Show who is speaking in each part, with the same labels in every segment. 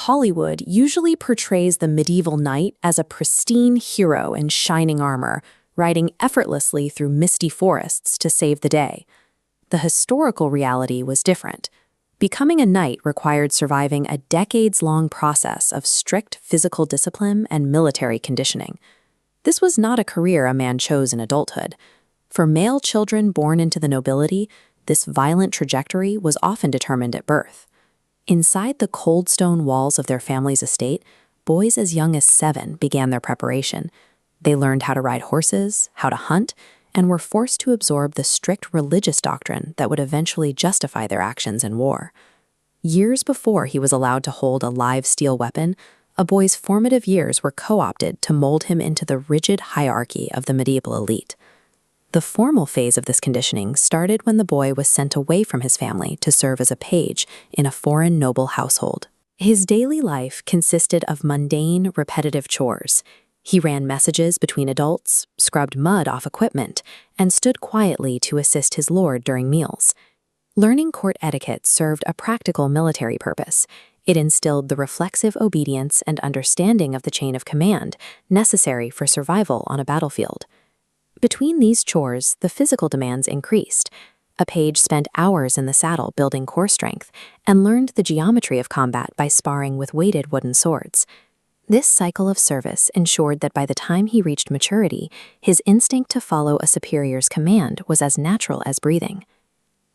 Speaker 1: Hollywood usually portrays the medieval knight as a pristine hero in shining armor, riding effortlessly through misty forests to save the day. The historical reality was different. Becoming a knight required surviving a decades-long process of strict physical discipline and military conditioning. This was not a career a man chose in adulthood. For male children born into the nobility, this violent trajectory was often determined at birth. Inside the cold stone walls of their family's estate, boys as young as 7 began their preparation. They learned how to ride horses, how to hunt, and were forced to absorb the strict religious doctrine that would eventually justify their actions in war. Years before he was allowed to hold a live steel weapon, a boy's formative years were co-opted to mold him into the rigid hierarchy of the medieval elite. The formal phase of this conditioning started when the boy was sent away from his family to serve as a page in a foreign noble household. His daily life consisted of mundane, repetitive chores. He ran messages between adults, scrubbed mud off equipment, and stood quietly to assist his lord during meals. Learning court etiquette served a practical military purpose. It instilled the reflexive obedience and understanding of the chain of command necessary for survival on a battlefield. Between these chores, the physical demands increased. A page spent hours in the saddle building core strength and learned the geometry of combat by sparring with weighted wooden swords. This cycle of service ensured that by the time he reached maturity, his instinct to follow a superior's command was as natural as breathing.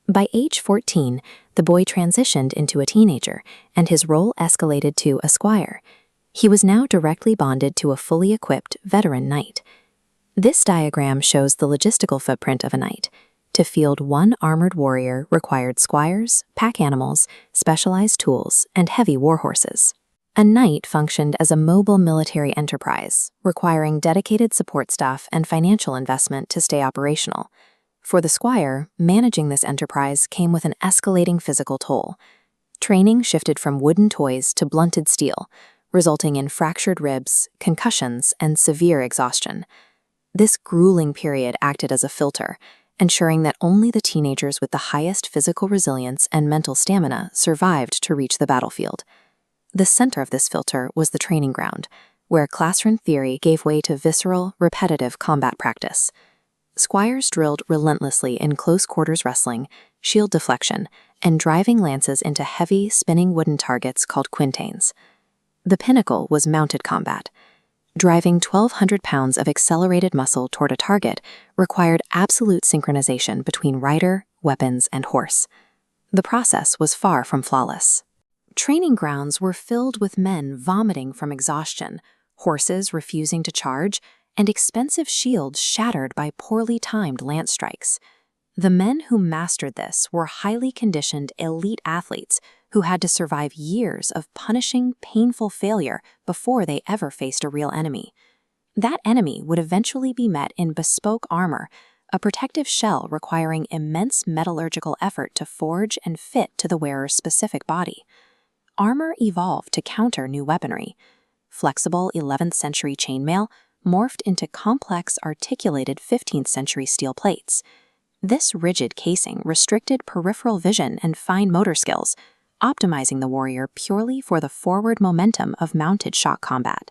Speaker 1: By age 14, the boy transitioned into a teenager, and his role escalated to a squire. He was now directly bonded to a fully equipped veteran knight. This diagram shows the logistical footprint of a knight. To field one armored warrior required squires, pack animals, specialized tools, and heavy warhorses. A knight functioned as a mobile military enterprise, requiring dedicated support staff and financial investment to stay operational. For the squire, managing this enterprise came with an escalating physical toll. Training shifted from wooden toys to blunted steel, resulting in fractured ribs, concussions, and severe exhaustion. This grueling period acted as a filter, ensuring that only the teenagers with the highest physical resilience and mental stamina survived to reach the battlefield. The center of this filter was the training ground, where classroom theory gave way to visceral, repetitive combat practice. Squires drilled relentlessly in close-quarters wrestling, shield deflection, and driving lances into heavy, spinning wooden targets called quintains. The pinnacle was mounted combat. Driving 1,200 pounds of accelerated muscle toward a target required absolute synchronization between rider, weapons, and horse. The process was far from flawless. Training grounds were filled with men vomiting from exhaustion, horses refusing to charge, and expensive shields shattered by poorly timed lance strikes. The men who mastered this were highly conditioned elite athletes who had to survive years of punishing, painful failure before they ever faced a real enemy. That enemy would eventually be met in bespoke armor, a protective shell requiring immense metallurgical effort to forge and fit to the wearer's specific body. Armor evolved to counter new weaponry. Flexible 11th century chainmail morphed into complex, articulated 15th century steel plates. This rigid casing restricted peripheral vision and fine motor skills, optimizing the warrior purely for the forward momentum of mounted shock combat.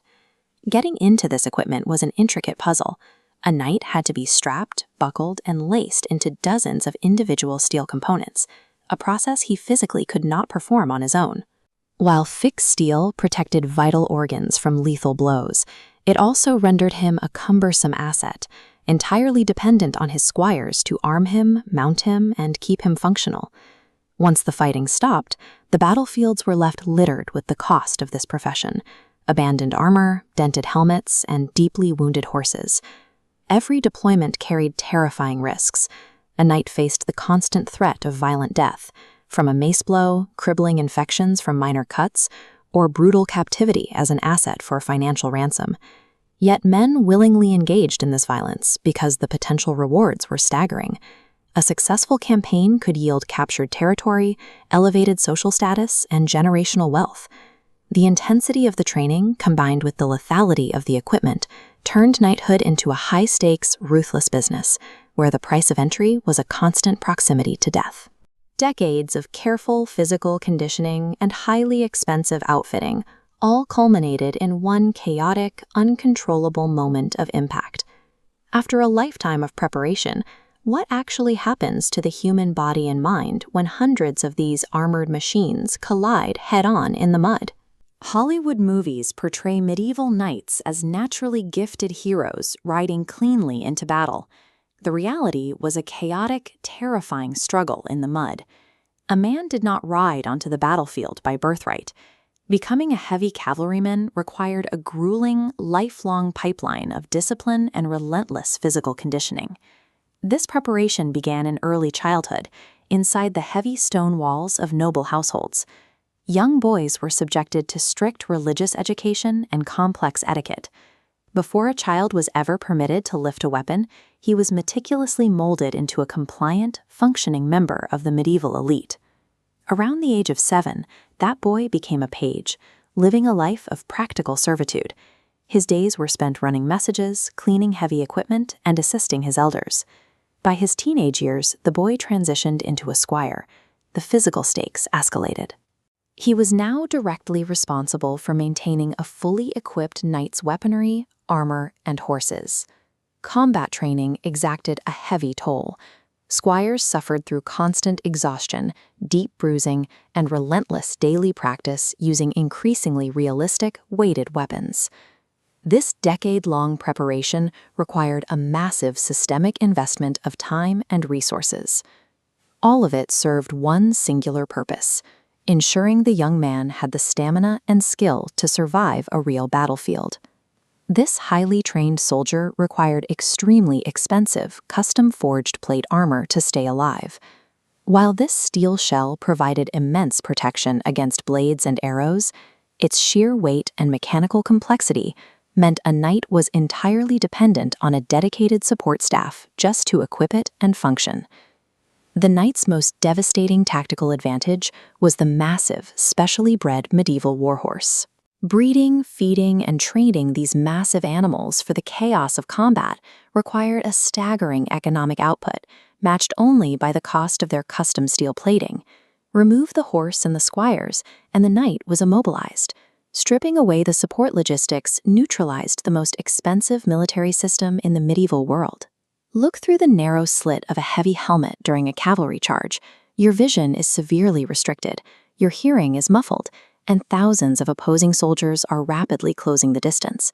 Speaker 1: Getting into this equipment was an intricate puzzle. A knight had to be strapped, buckled, and laced into dozens of individual steel components, a process he physically could not perform on his own. While thick steel protected vital organs from lethal blows, it also rendered him a cumbersome asset, entirely dependent on his squires to arm him, mount him, and keep him functional. Once the fighting stopped, the battlefields were left littered with the cost of this profession: abandoned armor, dented helmets, and deeply wounded horses. Every deployment carried terrifying risks. A knight faced the constant threat of violent death, from a mace blow, crippling infections from minor cuts, or brutal captivity as an asset for financial ransom. Yet men willingly engaged in this violence because the potential rewards were staggering. A successful campaign could yield captured territory, elevated social status, and generational wealth. The intensity of the training, combined with the lethality of the equipment, turned knighthood into a high-stakes, ruthless business, where the price of entry was a constant proximity to death. Decades of careful physical conditioning and highly expensive outfitting all culminated in one chaotic, uncontrollable moment of impact. After a lifetime of preparation, what actually happens to the human body and mind when hundreds of these armored machines collide head-on in the mud? Hollywood movies portray medieval knights as naturally gifted heroes riding cleanly into battle. The reality was a chaotic, terrifying struggle in the mud. A man did not ride onto the battlefield by birthright. Becoming a heavy cavalryman required a grueling, lifelong pipeline of discipline and relentless physical conditioning. This preparation began in early childhood, inside the heavy stone walls of noble households. Young boys were subjected to strict religious education and complex etiquette. Before a child was ever permitted to lift a weapon, he was meticulously molded into a compliant, functioning member of the medieval elite. Around the age of 7, that boy became a page, living a life of practical servitude. His days were spent running messages, cleaning heavy equipment, and assisting his elders. By his teenage years, the boy transitioned into a squire. The physical stakes escalated. He was now directly responsible for maintaining a fully equipped knight's weaponry, armor, and horses. Combat training exacted a heavy toll. Squires suffered through constant exhaustion, deep bruising, and relentless daily practice using increasingly realistic, weighted weapons. This decade-long preparation required a massive systemic investment of time and resources. All of it served one singular purpose: ensuring the young man had the stamina and skill to survive a real battlefield. This highly trained soldier required extremely expensive, custom-forged plate armor to stay alive. While this steel shell provided immense protection against blades and arrows, its sheer weight and mechanical complexity meant a knight was entirely dependent on a dedicated support staff just to equip it and function. The knight's most devastating tactical advantage was the massive, specially bred medieval warhorse. Breeding, feeding, and training these massive animals for the chaos of combat required a staggering economic output, matched only by the cost of their custom steel plating. Remove the horse and the squires, and the knight was immobilized. Stripping away the support logistics neutralized the most expensive military system in the medieval world. Look through the narrow slit of a heavy helmet during a cavalry charge. Your vision is severely restricted, your hearing is muffled, and thousands of opposing soldiers are rapidly closing the distance.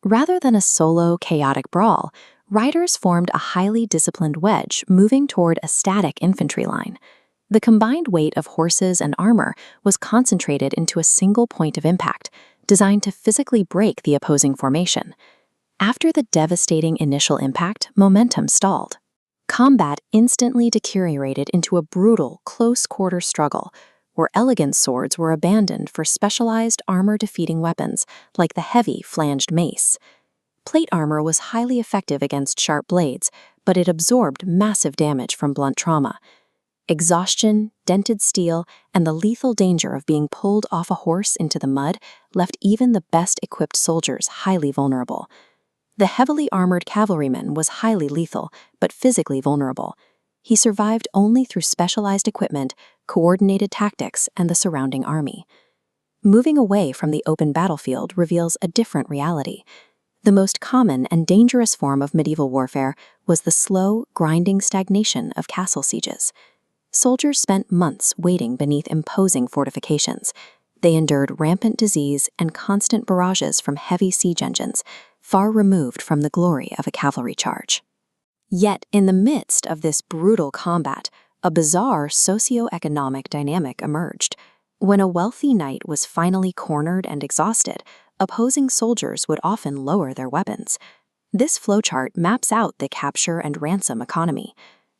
Speaker 1: Rather than a solo, chaotic brawl, riders formed a highly disciplined wedge moving toward a static infantry line. The combined weight of horses and armor was concentrated into a single point of impact, designed to physically break the opposing formation. After the devastating initial impact, momentum stalled. Combat instantly deteriorated into a brutal, close-quarter struggle, where elegant swords were abandoned for specialized armor-defeating weapons like the heavy flanged mace. Plate armor was highly effective against sharp blades, but it absorbed massive damage from blunt trauma. Exhaustion, dented steel, and the lethal danger of being pulled off a horse into the mud left even the best-equipped soldiers highly vulnerable. The heavily armored cavalryman was highly lethal, but physically vulnerable. He survived only through specialized equipment, coordinated tactics, and the surrounding army. Moving away from the open battlefield reveals a different reality. The most common and dangerous form of medieval warfare was the slow, grinding stagnation of castle sieges. Soldiers spent months waiting beneath imposing fortifications. They endured rampant disease and constant barrages from heavy siege engines, far removed from the glory of a cavalry charge. Yet, in the midst of this brutal combat, a bizarre socio-economic dynamic emerged. When a wealthy knight was finally cornered and exhausted, opposing soldiers would often lower their weapons. This flowchart maps out the capture and ransom economy.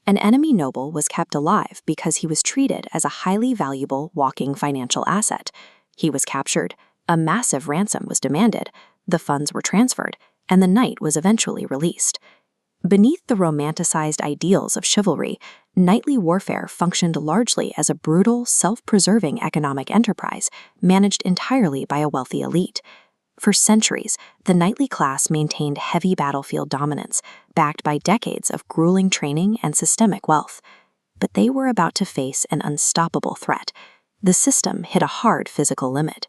Speaker 1: An enemy noble was kept alive because he was treated as a highly valuable walking financial asset. He was captured, a massive ransom was demanded, the funds were transferred, and the knight was eventually released. Beneath the romanticized ideals of chivalry, knightly warfare functioned largely as a brutal, self-preserving economic enterprise managed entirely by a wealthy elite. For centuries, the knightly class maintained heavy battlefield dominance, backed by decades of grueling training and systemic wealth. but they were about to face an unstoppable threat. The system hit a hard physical limit.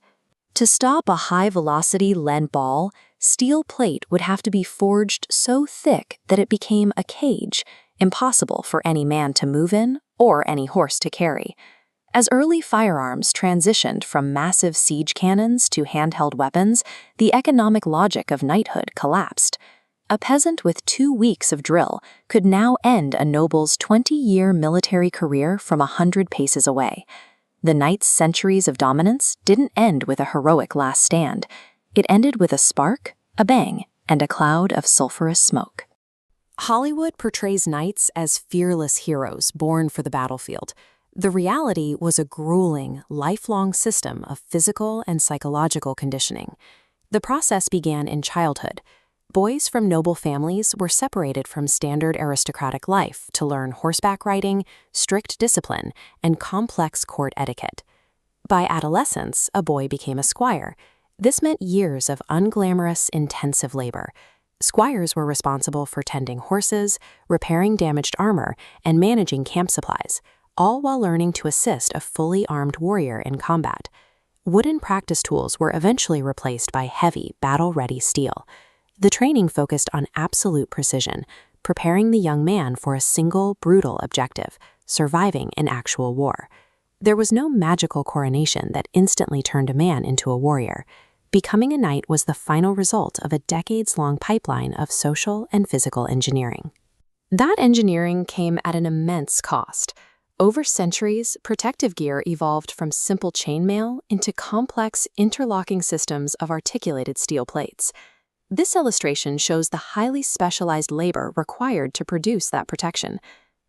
Speaker 1: To stop a high-velocity lead ball, steel plate would have to be forged so thick that it became a cage, impossible for any man to move in or any horse to carry. As early firearms transitioned from massive siege cannons to handheld weapons, the economic logic of knighthood collapsed. A peasant with 2 weeks of drill could now end a noble's 20-year military career from 100 paces away. The knight's centuries of dominance didn't end with a heroic last stand. It ended with a spark, a bang, and a cloud of sulfurous smoke. Hollywood portrays knights as fearless heroes born for the battlefield. The reality was a grueling, lifelong system of physical and psychological conditioning. The process began in childhood. Boys from noble families were separated from standard aristocratic life to learn horseback riding, strict discipline, and complex court etiquette. By adolescence, a boy became a squire. This meant years of unglamorous, intensive labor. Squires were responsible for tending horses, repairing damaged armor, and managing camp supplies, all while learning to assist a fully armed warrior in combat. Wooden practice tools were eventually replaced by heavy, battle-ready steel. The training focused on absolute precision, preparing the young man for a single, brutal objective, surviving in actual war. There was no magical coronation that instantly turned a man into a warrior. Becoming a knight was the final result of a decades-long pipeline of social and physical engineering. That engineering came at an immense cost. Over centuries, protective gear evolved from simple chainmail into complex, interlocking systems of articulated steel plates. This illustration shows the highly specialized labor required to produce that protection.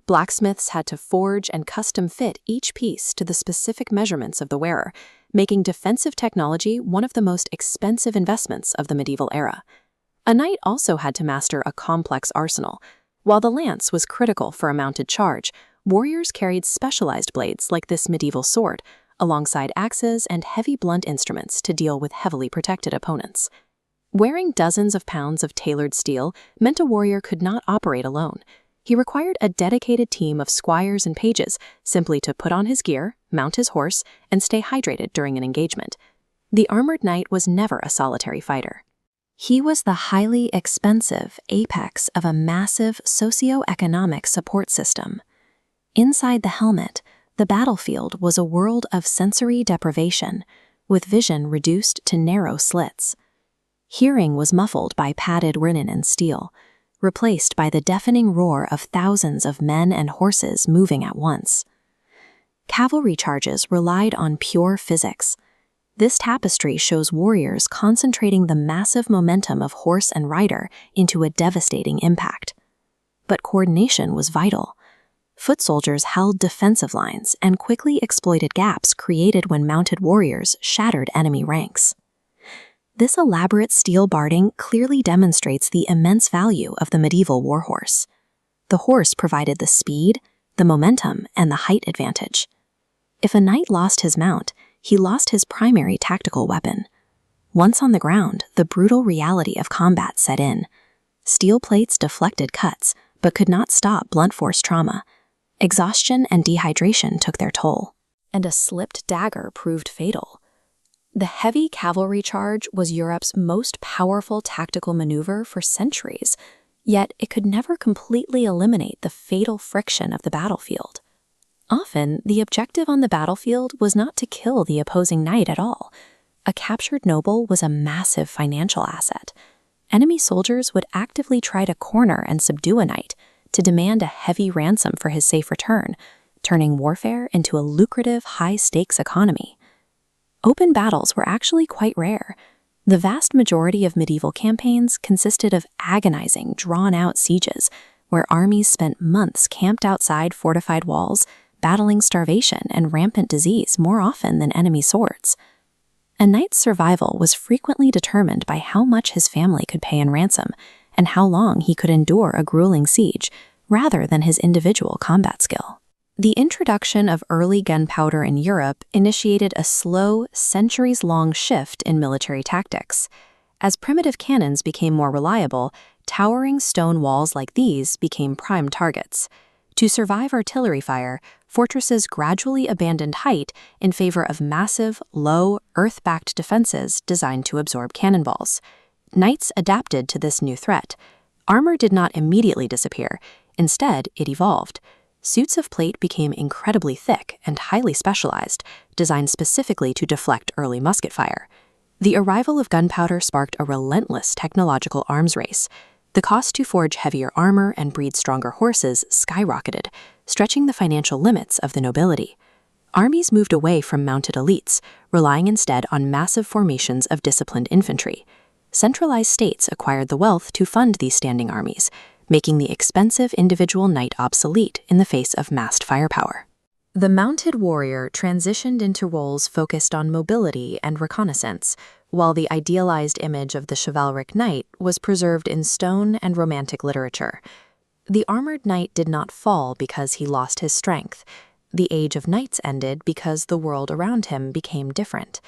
Speaker 1: Blacksmiths had to forge and custom fit each piece to the specific measurements of the wearer, making defensive technology one of the most expensive investments of the medieval era. A knight also had to master a complex arsenal. While the lance was critical for a mounted charge, warriors carried specialized blades like this medieval sword, alongside axes and heavy blunt instruments to deal with heavily protected opponents. Wearing dozens of pounds of tailored steel meant a warrior could not operate alone. He required a dedicated team of squires and pages simply to put on his gear, mount his horse, and stay hydrated during an engagement. The armored knight was never a solitary fighter. He was the highly expensive apex of a massive socio-economic support system. Inside the helmet, the battlefield was a world of sensory deprivation, with vision reduced to narrow slits. Hearing was muffled by padded linen and steel, replaced by the deafening roar of thousands of men and horses moving at once. Cavalry charges relied on pure physics. This tapestry shows warriors concentrating the massive momentum of horse and rider into a devastating impact. But coordination was vital. Foot soldiers held defensive lines and quickly exploited gaps created when mounted warriors shattered enemy ranks. This elaborate steel barding clearly demonstrates the immense value of the medieval warhorse. The horse provided the speed, the momentum, and the height advantage. If a knight lost his mount, he lost his primary tactical weapon. Once on the ground, the brutal reality of combat set in. Steel plates deflected cuts, but could not stop blunt force trauma. Exhaustion and dehydration took their toll, and a slipped dagger proved fatal. The heavy cavalry charge was Europe's most powerful tactical maneuver for centuries, yet it could never completely eliminate the fatal friction of the battlefield. Often, the objective on the battlefield was not to kill the opposing knight at all. A captured noble was a massive financial asset. Enemy soldiers would actively try to corner and subdue a knight, to demand a heavy ransom for his safe return, turning warfare into a lucrative, high-stakes economy. Open battles were actually quite rare. The vast majority of medieval campaigns consisted of agonizing, drawn-out sieges, where armies spent months camped outside fortified walls, battling starvation and rampant disease more often than enemy swords. A knight's survival was frequently determined by how much his family could pay in ransom and how long he could endure a grueling siege, rather than his individual combat skill. The introduction of early gunpowder in Europe initiated a slow, centuries-long shift in military tactics. As primitive cannons became more reliable, towering stone walls like these became prime targets. To survive artillery fire, fortresses gradually abandoned height in favor of massive, low, earth-backed defenses designed to absorb cannonballs. Knights adapted to this new threat. Armor did not immediately disappear. Instead, it evolved. Suits of plate became incredibly thick and highly specialized, designed specifically to deflect early musket fire. The arrival of gunpowder sparked a relentless technological arms race. The cost to forge heavier armor and breed stronger horses skyrocketed, stretching the financial limits of the nobility. Armies moved away from mounted elites, relying instead on massive formations of disciplined infantry. Centralized states acquired the wealth to fund these standing armies, making the expensive individual knight obsolete in the face of massed firepower. The mounted warrior transitioned into roles focused on mobility and reconnaissance, while the idealized image of the chivalric knight was preserved in stone and romantic literature. The armored knight did not fall because he lost his strength. The age of knights ended because the world around him became different.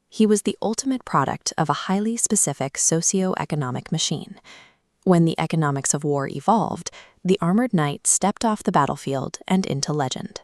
Speaker 1: He was the ultimate product of a highly specific socio-economic machine. When the economics of war evolved, the armored knight stepped off the battlefield and into legend.